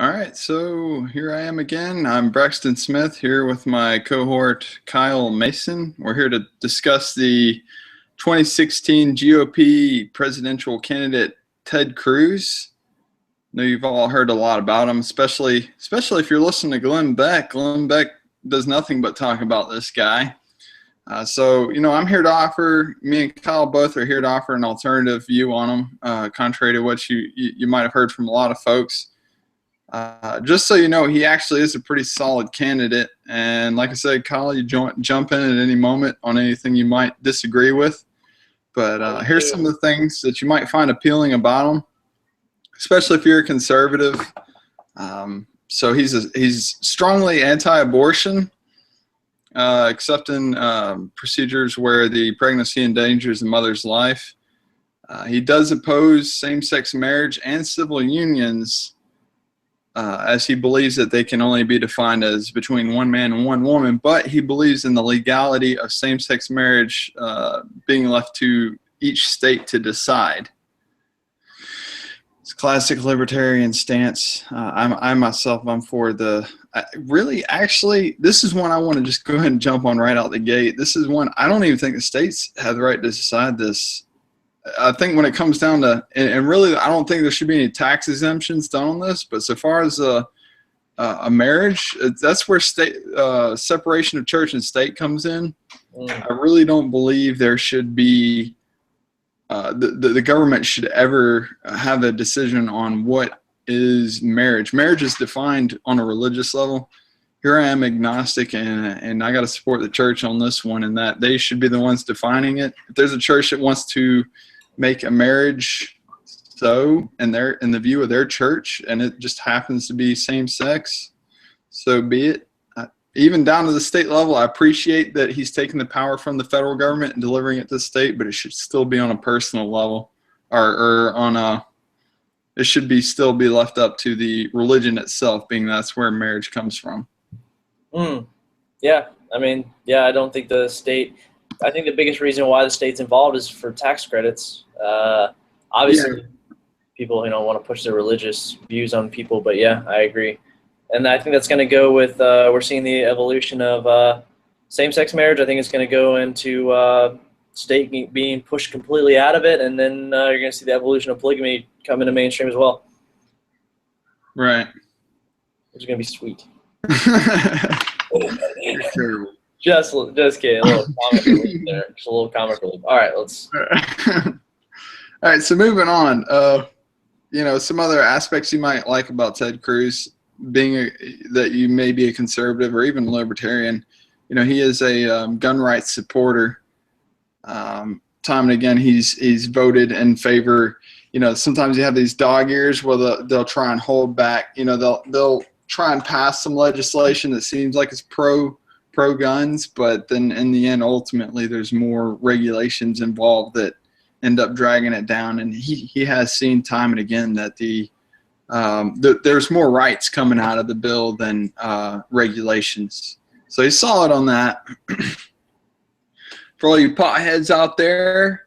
All right, so here I am again. I'm Braxton Smith here with my cohort Kyle Mason. We're here to discuss the 2016 GOP presidential candidate Ted Cruz. I know you've all heard a lot about him, especially if you're listening to Glenn Beck. Glenn Beck does nothing but talk about this guy. I'm here to offer. Me and Kyle both are here to offer an alternative view on him, contrary to what you might have heard from a lot of folks. Just so you know, he actually is a pretty solid candidate. And like I said, Kyle, you jump in at any moment on anything you might disagree with. But here's some of the things that you might find appealing about him, especially if you're a conservative. So he's strongly anti-abortion, accepting procedures where the pregnancy endangers the mother's life. He does oppose same-sex marriage and civil unions, as he believes that they can only be defined as between one man and one woman, but he believes in the legality of same-sex marriage being left to each state to decide. It's a classic libertarian stance. I'm for the this is one I want to just go ahead and jump on right out the gate. This is one I don't even think the states have the right to decide this. I think when it comes down to, and really, I don't think there should be any tax exemptions done on this. But so far as a marriage, that's where state separation of church and state comes in. I really don't believe there should be the government should ever have a decision on what is marriage. Marriage is defined on a religious level. Here I am agnostic, and I got to support the church on this one, and that they should be the ones defining it. If there's a church that wants to make a marriage so in the view of their church, and it just happens to be same sex, so be it. Even down to the state level, I appreciate that he's taking the power from the federal government and delivering it to the state, but it should still be on a personal level, or on a. It should still be left up to the religion itself, being that's where marriage comes from. Yeah, I don't think the state. I think the biggest reason why the state's involved is for tax credits. Obviously, people want to push their religious views on people, but yeah, I agree, and I think that's going to go with. We're seeing the evolution of same-sex marriage. I think it's going to go into state being pushed completely out of it, and then you're going to see the evolution of polygamy come into mainstream as well. Right. Which is going to be sweet. Sure. Just kidding. A little comic relief there. Just a little comic relief. All right, let's. All right, so moving on. Some other aspects you might like about Ted Cruz, being that you may be a conservative or even libertarian. He is a gun rights supporter. Time and again, he's voted in favor. Sometimes you have these dog ears where they'll try and hold back. They'll try and pass some legislation that seems like it's pro guns, but then in the end, ultimately, there's more regulations involved that end up dragging it down. And he has seen time and again that there's more rights coming out of the bill than regulations. So he's solid on that. For all you potheads out there,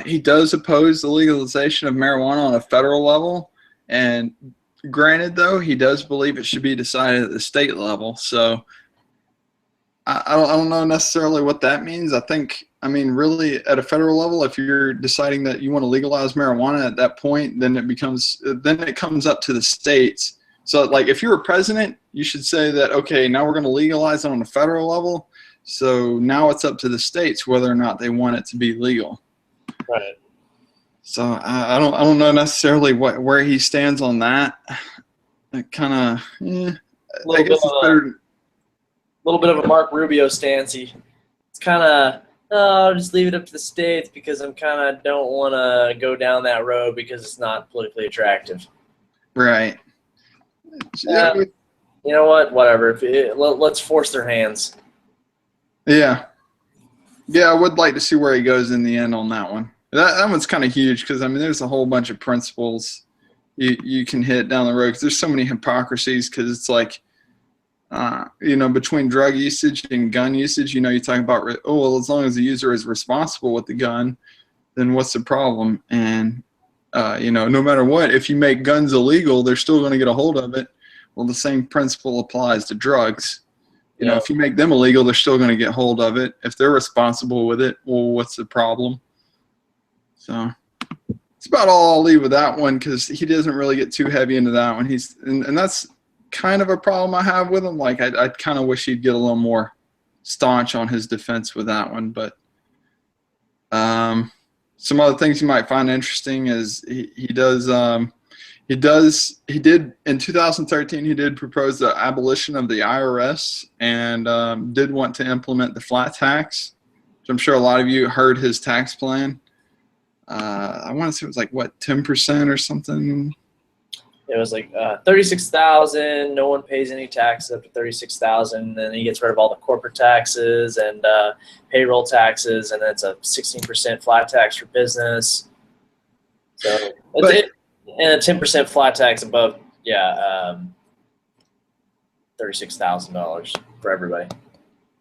he does oppose the legalization of marijuana on a federal level. And granted, though, he does believe it should be decided at the state level. So I don't know necessarily what that means. Really, at a federal level, if you're deciding that you want to legalize marijuana at that point, then it comes up to the states. So, like, if you're a president, you should say that, okay, now we're going to legalize it on a federal level. So now it's up to the states whether or not they want it to be legal. Right. So I don't know necessarily where he stands on that. It kind of, I guess it's better. A little bit of a Mark Rubio stance. It's kind of, I'll just leave it up to the states because I'm kind of don't want to go down that road because it's not politically attractive. Right. You know what? Whatever. Let's force their hands. Yeah. Yeah, I would like to see where he goes in the end on that one. That one's kind of huge because, there's a whole bunch of principles you can hit down the road because there's so many hypocrisies because it's like, between drug usage and gun usage, you talk about, as long as the user is responsible with the gun, then what's the problem? And no matter what, if you make guns illegal, they're still going to get a hold of it. Well, the same principle applies to drugs. If you make them illegal, they're still going to get hold of it. If they're responsible with it, well, what's the problem? So it's about all I'll leave with that one, because he doesn't really get too heavy into that one. And that's kind of a problem I have with him. Like, I kind of wish he'd get a little more staunch on his defense with that one. But some other things you might find interesting is he did in 2013, he did propose the abolition of the IRS and did want to implement the flat tax, which I'm sure a lot of you heard his tax plan. I want to say it was like, what, 10% or something? It was like 36,000. No one pays any taxes up to 36,000. Then he gets rid of all the corporate taxes and payroll taxes, and then it's a 16% flat tax for business. So, and a 10% flat tax above, $36,000 for everybody.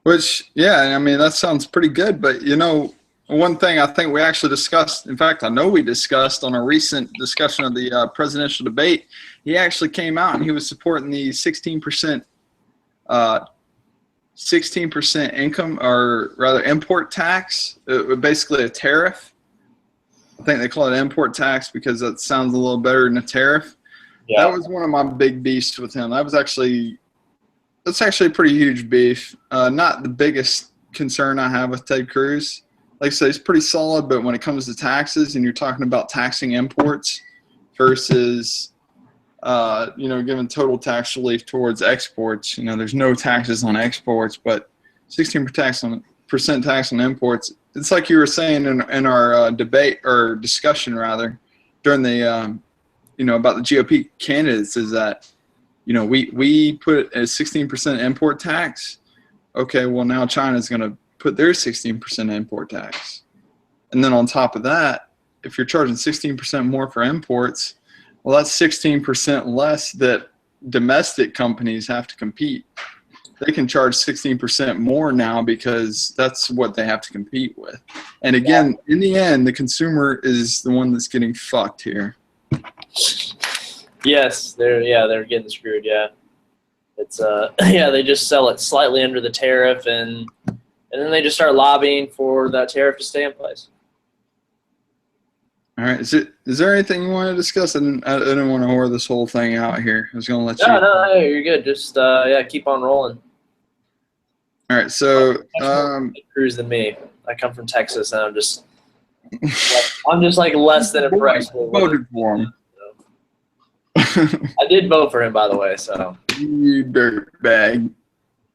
Which, I mean, that sounds pretty good. But one thing I think we actually discussed, in fact, I know we discussed on a recent discussion of the presidential debate, he actually came out and he was supporting the 16% income, or rather import tax, basically a tariff. I think they call it import tax because that sounds a little better than a tariff. Yeah. That was one of my big beefs with him. That's actually a pretty huge beef. Not the biggest concern I have with Ted Cruz. Like I say, it's pretty solid, but when it comes to taxes and you're talking about taxing imports versus, giving total tax relief towards exports, there's no taxes on exports, but 16% tax on imports. It's like you were saying in our debate, or discussion rather, during the, about the GOP candidates, is that, we put a 16% import tax. Okay, well, now China's going to put their 16% import tax. And then on top of that, if you're charging 16% more for imports, well, that's 16% less that domestic companies have to compete. They can charge 16% more now because that's what they have to compete with. And again, in the end, the consumer is the one that's getting fucked here. Yes, they're getting screwed. Yeah, it's they just sell it slightly under the tariff, and then they just start lobbying for that tariff to stay in place. All right. Is there anything you want to discuss? I didn't want to whore this whole thing out here. I was going to let you. No, you're good. Just keep on rolling. All right. So Cruz than me. I come from Texas, and I'm just like less than impressed. Voted for him. I did vote for him, by the way. So you dirtbag.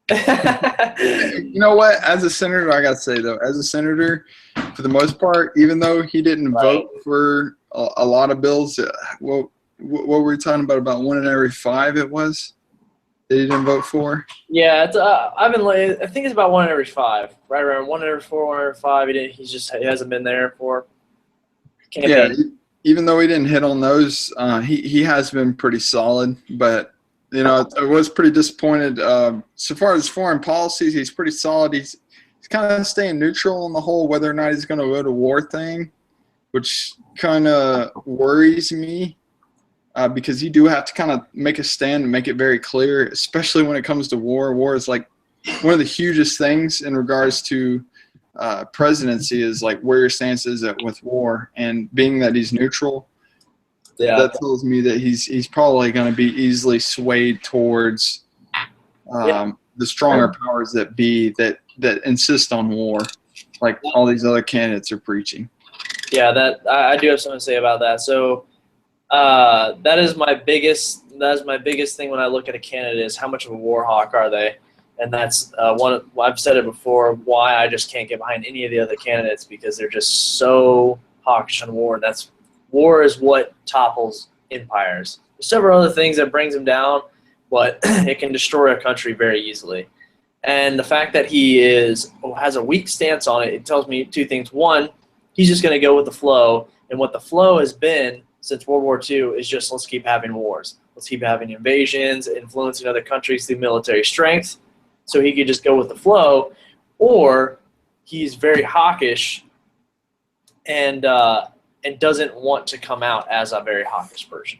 You know what? As a senator, I got to say, though, as a senator, for the most part, even though he didn't vote for a lot of bills, what were we talking about 1 in every 5 it was that he didn't vote for? Yeah, it's, I think it's about 1 in every 5, right around 1 in every 4, 1 in every 5. He hasn't been there for campaign. Yeah, even though he didn't hit on those, he has been pretty solid, but I was pretty disappointed. So far as foreign policies, he's pretty solid. He's kind of staying neutral on the whole whether or not he's going to go to war thing, which kind of worries me because you do have to kind of make a stand and make it very clear, especially when it comes to war. War is like one of the hugest things in regards to presidency, is like where your stance is with war. And being that he's neutral, that tells me that he's probably going to be easily swayed towards the stronger powers that be that insist on war, like all these other candidates are preaching. Yeah, that I do have something to say about that. So that is my biggest thing when I look at a candidate, is how much of a war hawk are they? And that's I've said it before, why I just can't get behind any of the other candidates, because they're just so hawkish on war. War is what topples empires. There's several other things that brings them down, but it can destroy a country very easily. And the fact that he has a weak stance on it, it tells me 2 things. One, he's just going to go with the flow, and what the flow has been since World War II is just, let's keep having wars. Let's keep having invasions, influencing other countries through military strength, so he could just go with the flow. Or he's very hawkish, and and doesn't want to come out as a very hawkish person.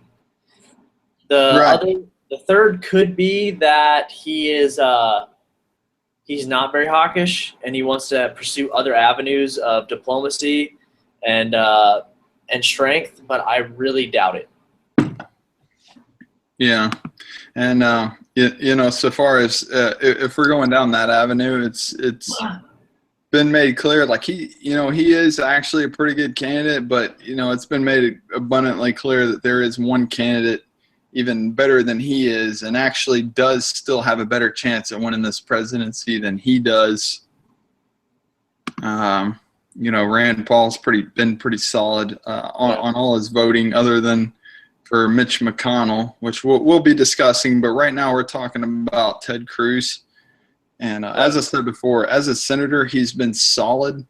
The third could be that he is he's not very hawkish and he wants to pursue other avenues of diplomacy and strength, but I really doubt it. Yeah, and so far as if we're going down that avenue, it's been made clear, like he is actually a pretty good candidate, but it's been made abundantly clear that there is one candidate even better than he is, and actually does still have a better chance at winning this presidency than he does. Rand Paul's been pretty solid on all his voting, other than for Mitch McConnell, which we'll be discussing. But right now we're talking about Ted Cruz. And as I said before, as a senator, he's been solid,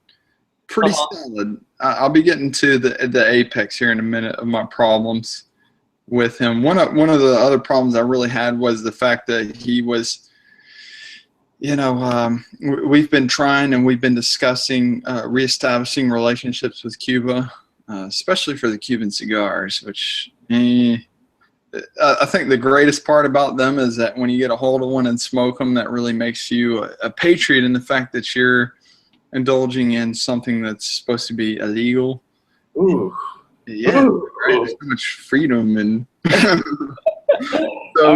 pretty solid. I'll be getting to the apex here in a minute of my problems with him. One of the other problems I really had was the fact that he was, we've been trying and we've been discussing reestablishing relationships with Cuba, especially for the Cuban cigars, which I think the greatest part about them is that when you get a hold of one and smoke them, that really makes you a patriot in the fact that you're indulging in something that's supposed to be illegal. Ooh. Yeah, Ooh. right. There's so much freedom, and so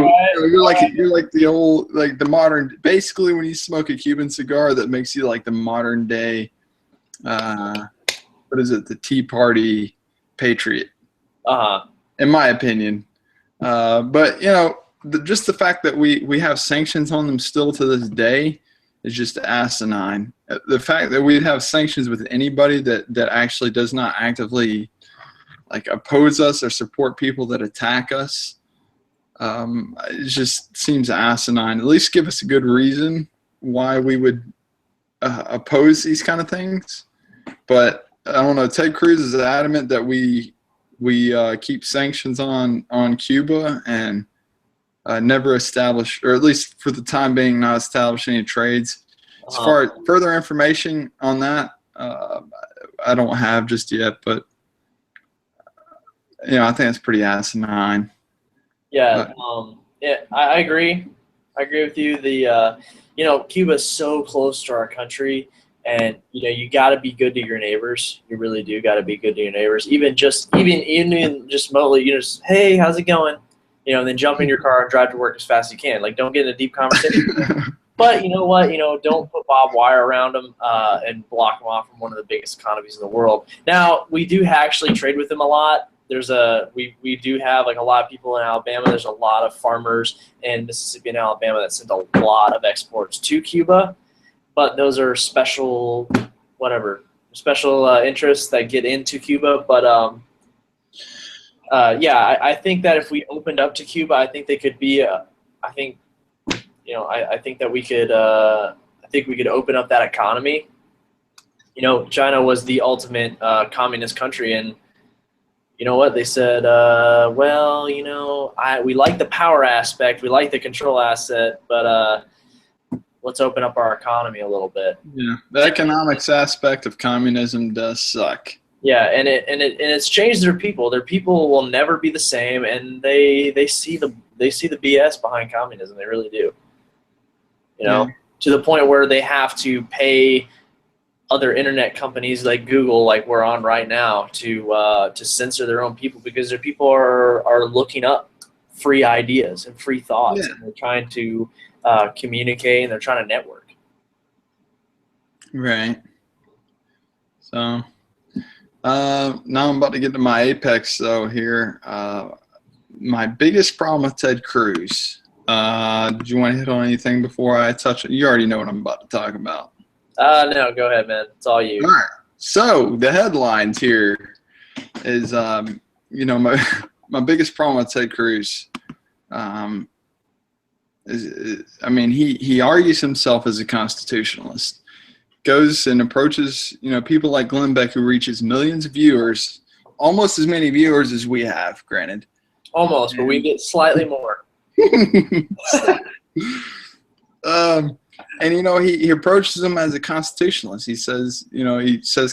right. you're like the old, like the modern. Basically, when you smoke a Cuban cigar, that makes you like the modern day. What is it? The Tea Party patriot. In my opinion. But just the fact that we have sanctions on them still to this day is just asinine. The fact that we'd have sanctions with anybody that actually does not actively like oppose us or support people that attack us, it just seems asinine. At least give us a good reason why we would oppose these kind of things. But I don't know. Ted Cruz is adamant that we keep sanctions on Cuba and never establish, or at least for the time being, not establish any trades. As far as further information on that, I don't have just yet, but I think it's pretty asinine. Yeah, I agree. I agree with you. Cuba is so close to our country. And you got to be good to your neighbors. You really do got to be good to your neighbors. Even just remotely, just hey, how's it going? And then jump in your car and drive to work as fast as you can. Like, don't get in a deep conversation. But you know what? Don't put barbed wire around them and block them off from one of the biggest economies in the world. Now, we do actually trade with them a lot. We do have like a lot of people in Alabama. There's a lot of farmers in Mississippi and Alabama that send a lot of exports to Cuba. But those are special interests that get into Cuba. But I think that if we opened up to Cuba, I think they could be. I think that we could. I think we could open up that economy. China was the ultimate communist country, and you know what they said? We like the power aspect, we like the control asset, but let's open up our economy a little bit. Yeah, the economics aspect of communism does suck. Yeah, and it's changed their people. Their people will never be the same, and they see the BS behind communism. They really do. To the point where they have to pay other internet companies like Google, like we're on right now, to censor their own people because their people are looking up free ideas and free thoughts, and they're trying to communicate, and they're trying to network. Right. So now I'm about to get to my apex though here. My biggest problem with Ted Cruz. Did you want to hit on anything before I touch it? You already know what I'm about to talk about. No, go ahead, man. It's all you. All right. So the headlines here is, my biggest problem with Ted Cruz. He argues himself as a constitutionalist, goes and approaches, people like Glenn Beck, who reaches millions of viewers, almost as many viewers as we have, granted. Almost, but we get slightly more. And he approaches them as a constitutionalist. He says,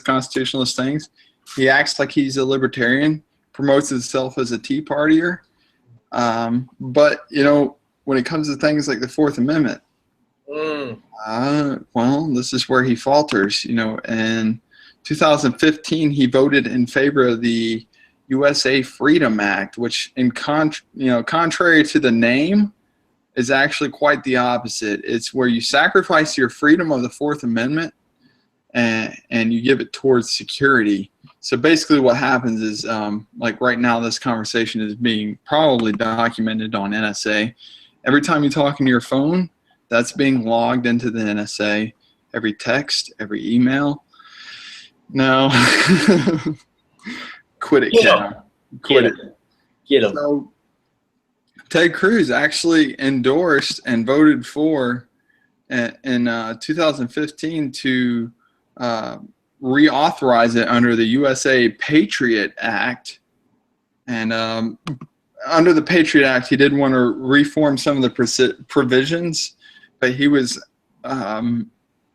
constitutionalist things. He acts like he's a libertarian, promotes himself as a Tea Partier. But, when it comes to things like the Fourth Amendment, well, this is where he falters. In 2015, he voted in favor of the USA Freedom Act, which, contrary to the name, is actually quite the opposite. It's where you sacrifice your freedom of the Fourth Amendment and you give it towards security. So basically what happens is, like right now, this conversation is being probably documented on NSA. Every time you talk into your phone, that's being logged into the NSA. Every text, every email. No. Quit it, Ken. Quit it. Get him. So Ted Cruz actually endorsed and voted for in 2015 to reauthorize it under the USA Patriot Act. And under the Patriot Act, he did want to reform some of the provisions, but he was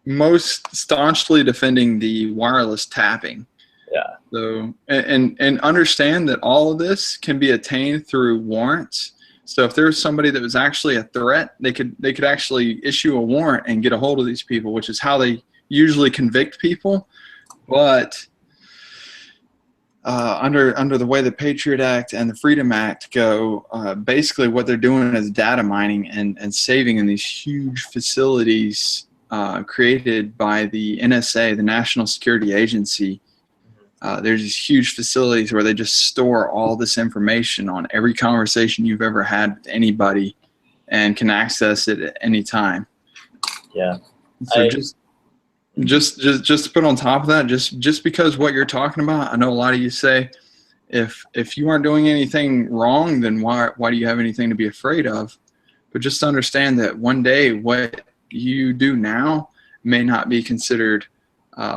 most staunchly defending the wireless tapping. Yeah. So and understand that all of this can be attained through warrants. So if there's somebody that was actually a threat, they could actually issue a warrant and get a hold of these people, which is how they usually convict people. But under the way the Patriot Act and the Freedom Act go, basically what they're doing is data mining and saving in these huge facilities created by the NSA, the National Security Agency. There's these huge facilities where they just store all this information on every conversation you've ever had with anybody and can access it at any time. Yeah. So just to put on top of that, just because what you're talking about, I know a lot of you say, if you aren't doing anything wrong, then why do you have anything to be afraid of? But just understand that one day what you do now may not be considered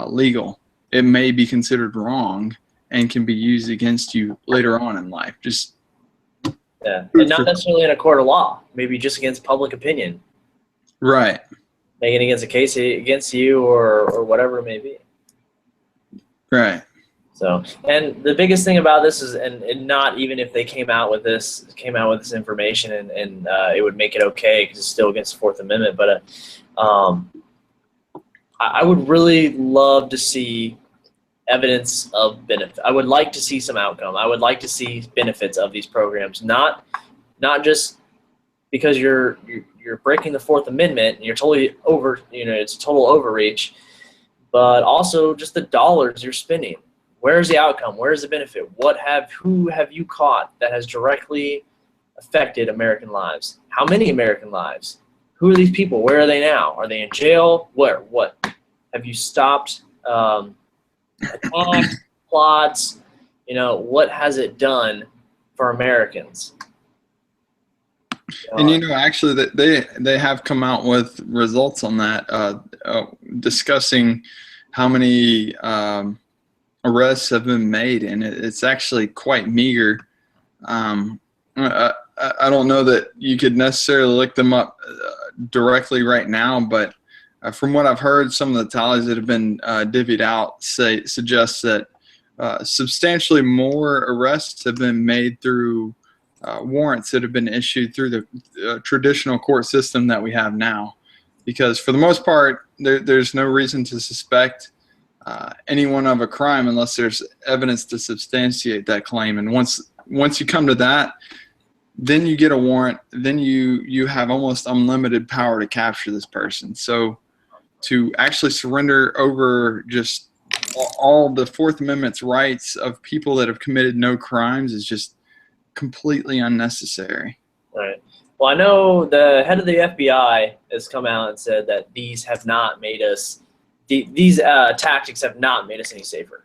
legal. It may be considered wrong and can be used against you later on in life. And not necessarily in a court of law, maybe just against public opinion. Right. Making against a case against you or whatever it may be. Right. So, and the biggest thing about this is, and not even if they came out with this information and it would make it okay because it's still against the Fourth Amendment, but I would really love to see evidence of benefit. I would like to see some outcome. I would like to see benefits of these programs, not just because you're breaking the Fourth Amendment and you're totally it's total overreach, but also just the dollars you're spending. Where's the outcome? Where's the benefit? Who have you caught that has directly affected American lives? How many American lives? Who are these people? Where are they now? Are they in jail? Where? What? Have you stopped attacks, plots? What has it done for Americans? And actually, that they have come out with results on that, discussing how many arrests have been made, and it's actually quite meager. I don't know that you could necessarily look them up directly right now, but from what I've heard, some of the tallies that have been divvied out suggest that substantially more arrests have been made through warrants that have been issued through the traditional court system that we have now. Because for the most part, there's no reason to suspect anyone of a crime unless there's evidence to substantiate that claim. And once you come to that, then you get a warrant. Then you have almost unlimited power to capture this person. So to actually surrender over just all the Fourth Amendment's rights of people that have committed no crimes is just completely unnecessary. Right. Well, I know the head of the FBI has come out and said that these have not made us these tactics have not made us any safer.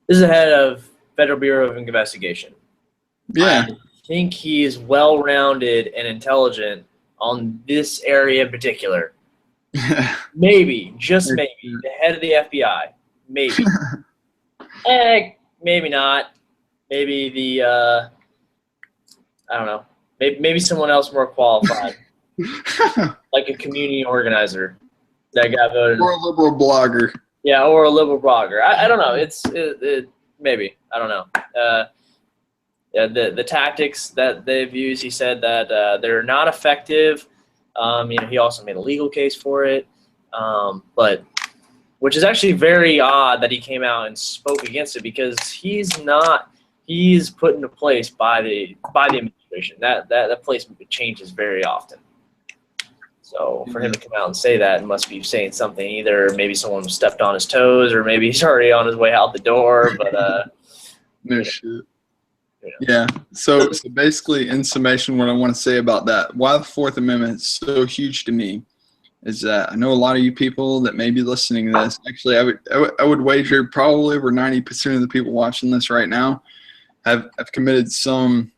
This is the head of Federal Bureau of Investigation. Yeah. I think he is well-rounded and intelligent on this area in particular. Maybe, just maybe, the head of the FBI. Maybe. Maybe not. Maybe the, I don't know. Maybe someone else more qualified. Like a community organizer that got voted. Or a liberal blogger. Yeah, or a liberal blogger. I don't know. maybe, I don't know. Yeah, the tactics that they've used, he said that they're not effective. He also made a legal case for it, but which is actually very odd that he came out and spoke against it, because he's put into place by the administration. That place changes very often. So for him to come out and say that, it must be saying something. Either maybe someone stepped on his toes, or maybe he's already on his way out the door. But no shit. Yeah. So basically, in summation, what I want to say about that, why the Fourth Amendment is so huge to me, is that I know a lot of you people that may be listening to this. Actually, I would wager probably over 90% of the people watching this right now have committed some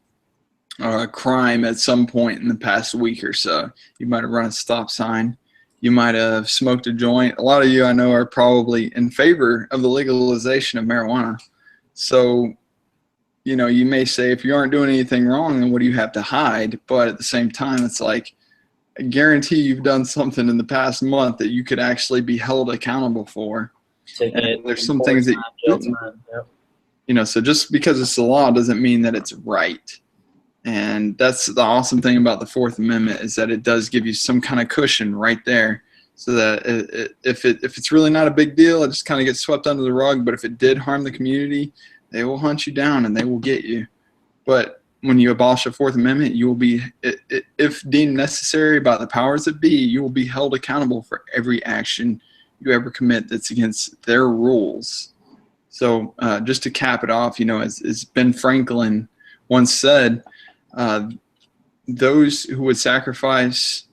crime at some point in the past week or so. You might have run a stop sign. You might have smoked a joint. A lot of you I know are probably in favor of the legalization of marijuana. So, you may say, if you aren't doing anything wrong, then what do you have to hide? But at the same time, it's like, I guarantee you've done something in the past month that you could actually be held accountable for. There's some things that so just because it's the law doesn't mean that it's right. And that's the awesome thing about the Fourth Amendment, is that it does give you some kind of cushion right there, so that if it's really not a big deal, it just kind of gets swept under the rug. But if it did harm the community, they will hunt you down and they will get you. But when you abolish the Fourth Amendment, you will be, if deemed necessary by the powers that be, you will be held accountable for every action you ever commit that's against their rules. So just to cap it off, as Ben Franklin once said, those who would sacrifice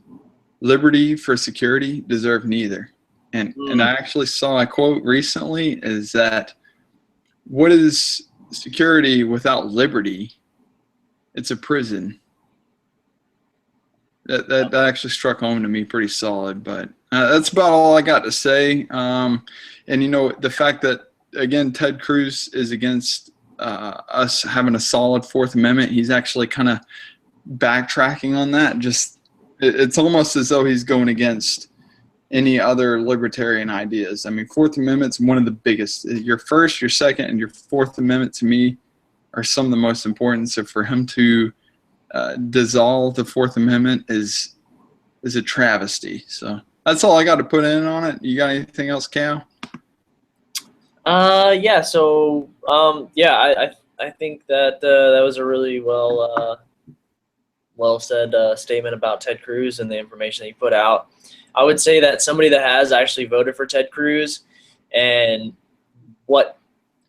liberty for security deserve neither. And I actually saw a quote recently, is that, what is security without liberty? It's a prison. That actually struck home to me pretty solid. But that's about all I got to say. And the fact that, again, Ted Cruz is against us having a solid Fourth Amendment. He's actually kind of backtracking on that. It's almost as though he's going against any other libertarian ideas. I mean, Fourth Amendment's one of the biggest. Your First, your Second, and your Fourth Amendment, to me, are some of the most important. So for him to dissolve the Fourth Amendment is a travesty. So that's all I got to put in on it. You got anything else, Cal? Yeah. So I think that that was a really well said statement about Ted Cruz and the information that he put out. I would say that somebody that has actually voted for Ted Cruz and what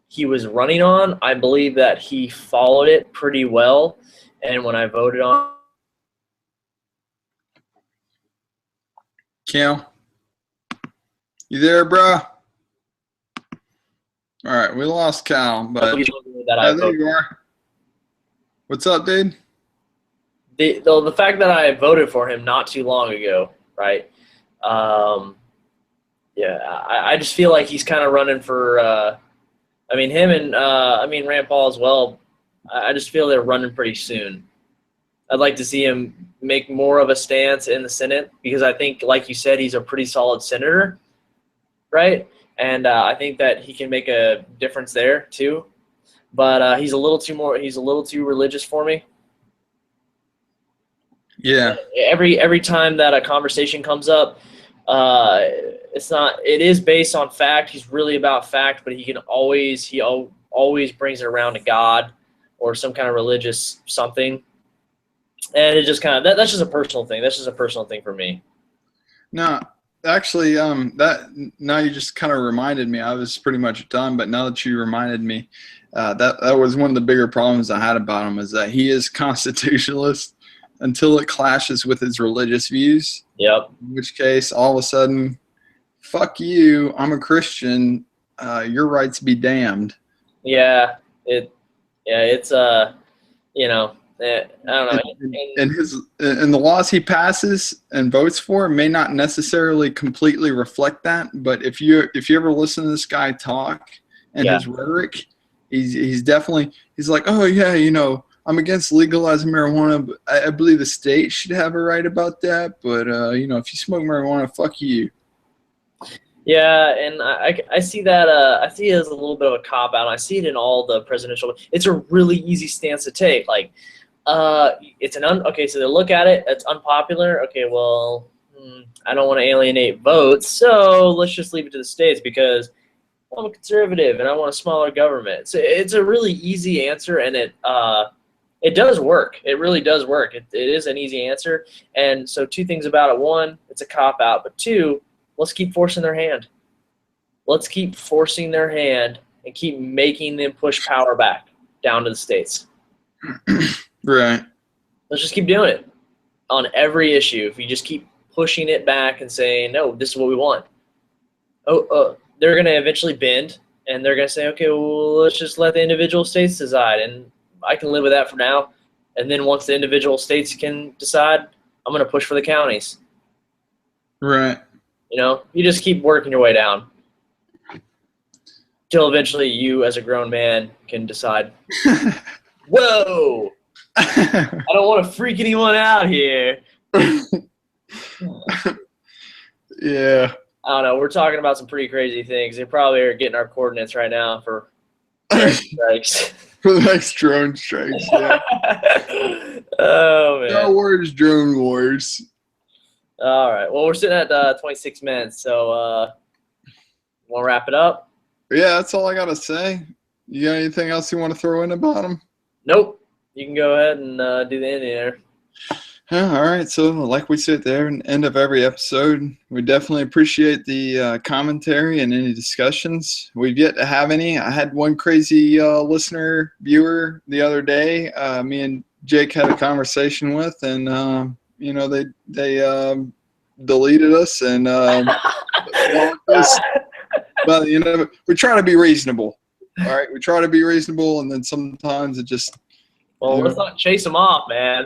he was running on, I believe that he followed it pretty well. And when I voted on, Cal, you there, bro? All right, we lost Cal, but there you are. What's up, dude? The fact that I voted for him not too long ago, right? I just feel like he's kind of running for. Him and Rand Paul as well. I just feel they're running pretty soon. I'd like to see him make more of a stance in the Senate, because I think, like you said, he's a pretty solid senator, right? And I think that he can make a difference there too. But he's a little too religious for me. Yeah. Every time that a conversation comes up, it is based on fact. He's really about fact, but he always brings it around to God or some kind of religious something. And it just kind of, that's just a personal thing. That's just a personal thing for me. No, actually, that now you just kind of reminded me. I was pretty much done, but now that you reminded me, that was one of the bigger problems I had about him, is that he is constitutionalist until it clashes with his religious views. Yep. In which case, all of a sudden, fuck you, I'm a Christian, your rights be damned. Yeah, it's I don't know. And the laws he passes and votes for may not necessarily completely reflect that, but if you ever listen to this guy talk and his rhetoric, he's definitely, he's like, oh yeah, I'm against legalizing marijuana, but I believe the state should have a right about that. But if you smoke marijuana, fuck you. Yeah, and I see that I see it as a little bit of a cop out. I see it in all the presidential. It's a really easy stance to take. Like, it's okay. So they look at it. It's unpopular. Okay, well, I don't want to alienate votes, so let's just leave it to the states because I'm a conservative and I want a smaller government. So it's a really easy answer, and it does work. It really does work. It is an easy answer. And so two things about it. One, it's a cop out, but two, let's keep forcing their hand. Let's keep forcing their hand and keep making them push power back down to the states. Right. Let's just keep doing it on every issue. If you just keep pushing it back and saying, no, this is what we want. They're going to eventually bend, and they're going to say, okay, well, let's just let the individual states decide. And I can live with that for now. And then once the individual states can decide, I'm going to push for the counties. Right. You know, you just keep working your way down till eventually you, as a grown man, can decide, whoa, I don't want to freak anyone out here. Yeah. I don't know. We're talking about some pretty crazy things. They probably are getting our coordinates right now for strikes. For the next drone strikes, yeah. Oh, man. Star Wars drone wars. All right. Well, we're sitting at 26 minutes, so want to wrap it up? Yeah, that's all I got to say. You got anything else you want to throw in about them? Nope. You can go ahead and do the ending there. All right. So like we said there, at the end of every episode, we definitely appreciate the commentary and any discussions. We've yet to have any. I had one crazy listener viewer the other day. Me and Jake had a conversation with, and you know, they deleted us and blocked us. But you know, we try to be reasonable. All right, we try to be reasonable, and then sometimes it just. Well, let's not chase them off, man.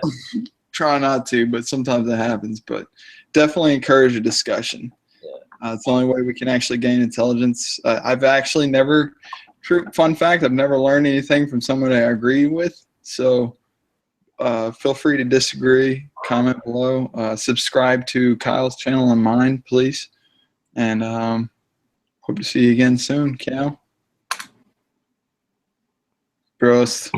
Try not to, but sometimes it happens. But definitely encourage a discussion. Yeah. It's the only way we can actually gain intelligence. I've actually never, fun fact, I've never learned anything from someone I agree with. So feel free to disagree, comment below, subscribe to Kyle's channel and mine, please. And hope to see you again soon, Cal. Prost.